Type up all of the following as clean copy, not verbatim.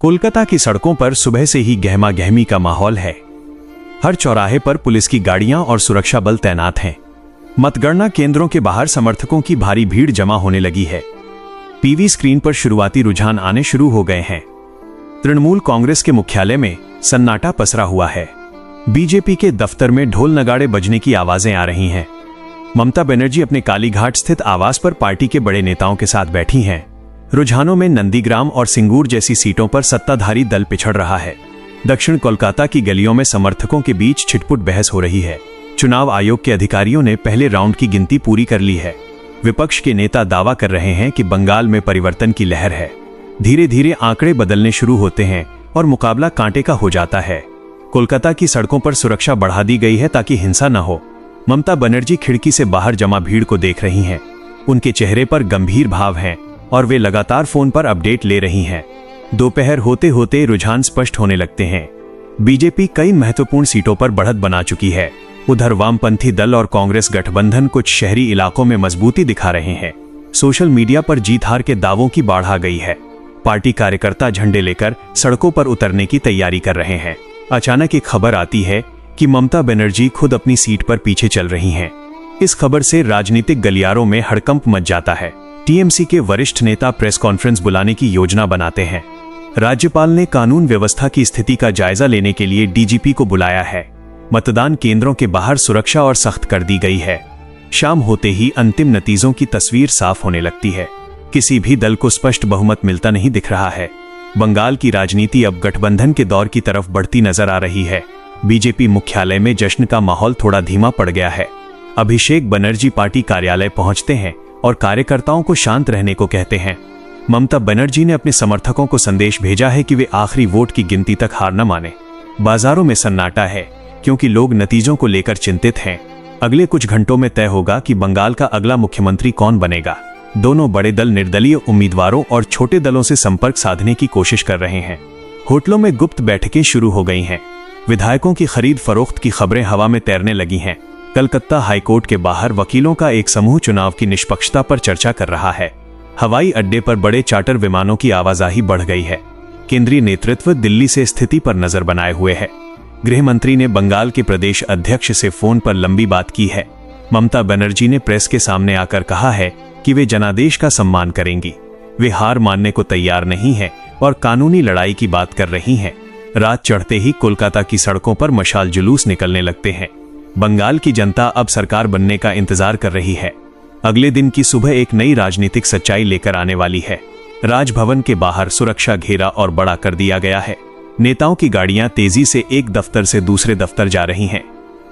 कोलकाता की सड़कों पर सुबह से ही गहमा गहमी का माहौल है। हर चौराहे पर पुलिस की गाड़ियां और सुरक्षा बल तैनात हैं। मतगणना केंद्रों के बाहर समर्थकों की भारी भीड़ जमा होने लगी है। टीवी स्क्रीन पर शुरुआती रुझान आने शुरू हो गए हैं। तृणमूल कांग्रेस के मुख्यालय में सन्नाटा पसरा हुआ है। बीजेपी के दफ्तर में ढोल नगाड़े बजने की आवाजें आ रही हैं। ममता बनर्जी अपने कालीघाट स्थित आवास पर पार्टी के बड़े नेताओं के साथ बैठी हैं। रुझानों में नंदीग्राम और सिंगूर जैसी सीटों पर सत्ताधारी दल पिछड़ रहा है। दक्षिण कोलकाता की गलियों में समर्थकों के बीच छिटपुट बहस हो रही है। चुनाव आयोग के अधिकारियों ने पहले राउंड की गिनती पूरी कर ली है। विपक्ष के नेता दावा कर रहे हैं कि बंगाल में परिवर्तन की लहर है। धीरे धीरे आंकड़े बदलने शुरू होते हैं और मुकाबला कांटे का हो जाता है। कोलकाता की सड़कों पर सुरक्षा बढ़ा दी गई है ताकि हिंसा न हो। ममता बनर्जी खिड़की से बाहर जमा भीड़ को देख रही हैं। उनके चेहरे पर गंभीर भाव हैं और वे लगातार फोन पर अपडेट ले रही हैं। दोपहर होते होते रुझान स्पष्ट होने लगते हैं। बीजेपी कई महत्वपूर्ण सीटों पर बढ़त बना चुकी है। उधर वामपंथी दल और कांग्रेस गठबंधन कुछ शहरी इलाकों में मजबूती दिखा रहे हैं। सोशल मीडिया पर जीत हार के दावों की बाढ़ आ गई है। पार्टी कार्यकर्ता झंडे लेकर सड़कों पर उतरने की तैयारी कर रहे हैं। अचानक एक खबर आती है कि ममता बनर्जी खुद अपनी सीट पर पीछे चल रही हैं। इस खबर से राजनीतिक गलियारों में हड़कंप मच जाता है। टीएमसी के वरिष्ठ नेता प्रेस कॉन्फ्रेंस बुलाने की योजना बनाते हैं। राज्यपाल ने कानून व्यवस्था की स्थिति का जायजा लेने के लिए डीजीपी को बुलाया है। मतदान केंद्रों के बाहर सुरक्षा और सख्त कर दी गई है। शाम होते ही अंतिम नतीजों की तस्वीर साफ होने लगती है। किसी भी दल को स्पष्ट बहुमत मिलता नहीं दिख रहा है। बंगाल की राजनीति अब गठबंधन के दौर की तरफ बढ़ती नजर आ रही है। बीजेपी मुख्यालय में जश्न का माहौल थोड़ा धीमा पड़ गया है। अभिषेक बनर्जी पार्टी कार्यालय पहुंचते हैं और कार्यकर्ताओं को शांत रहने को कहते हैं। ममता बनर्जी ने अपने समर्थकों को संदेश भेजा है कि वे आखिरी वोट की गिनती तक हार न माने। बाजारों में सन्नाटा है क्योंकि लोग नतीजों को लेकर चिंतित हैं। अगले कुछ घंटों में तय होगा कि बंगाल का अगला मुख्यमंत्री कौन बनेगा। दोनों बड़े दल निर्दलीय उम्मीदवारों और छोटे दलों से संपर्क साधने की कोशिश कर रहे हैं। होटलों में गुप्त बैठकें शुरू हो गई हैं। विधायकों की खरीद फरोख्त की खबरें हवा में तैरने लगी हैं। कलकत्ता हाईकोर्ट के बाहर वकीलों का एक समूह चुनाव की निष्पक्षता पर चर्चा कर रहा है। हवाई अड्डे पर बड़े चार्टर विमानों की आवाजाही बढ़ गई है। केंद्रीय नेतृत्व दिल्ली से स्थिति पर नजर बनाए हुए है। गृह मंत्री ने बंगाल के प्रदेश अध्यक्ष से फोन पर लंबी बात की है। ममता बनर्जी ने प्रेस के सामने आकर कहा है कि वे जनादेश का सम्मान करेंगी। वे हार मानने को तैयार नहीं है और कानूनी लड़ाई की बात कर रही हैं। रात चढ़ते ही कोलकाता की सड़कों पर मशाल जुलूस निकलने लगते हैं। बंगाल की जनता अब सरकार बनने का इंतजार कर रही है। अगले दिन की सुबह एक नई राजनीतिक सच्चाई लेकर आने वाली है। राजभवन के बाहर सुरक्षा घेरा और बड़ा कर दिया गया है। नेताओं की गाड़ियां तेजी से एक दफ्तर से दूसरे दफ्तर जा रही हैं।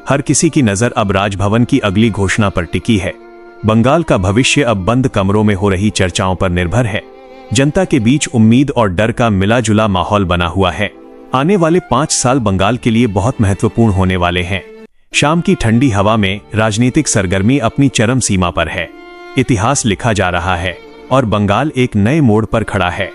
हर किसी की नजर अब राजभवन की अगली घोषणा पर टिकी है। बंगाल का भविष्य अब बंद कमरों में हो रही चर्चाओं पर निर्भर है। जनता के बीच उम्मीद और डर का मिला जुला माहौल बना हुआ है। आने वाले 5 साल बंगाल के लिए बहुत महत्वपूर्ण होने वाले हैं। शाम की ठंडी हवा में राजनीतिक सरगर्मी अपनी चरम सीमा पर है। इतिहास लिखा जा रहा है और बंगाल एक नए मोड़ पर खड़ा है।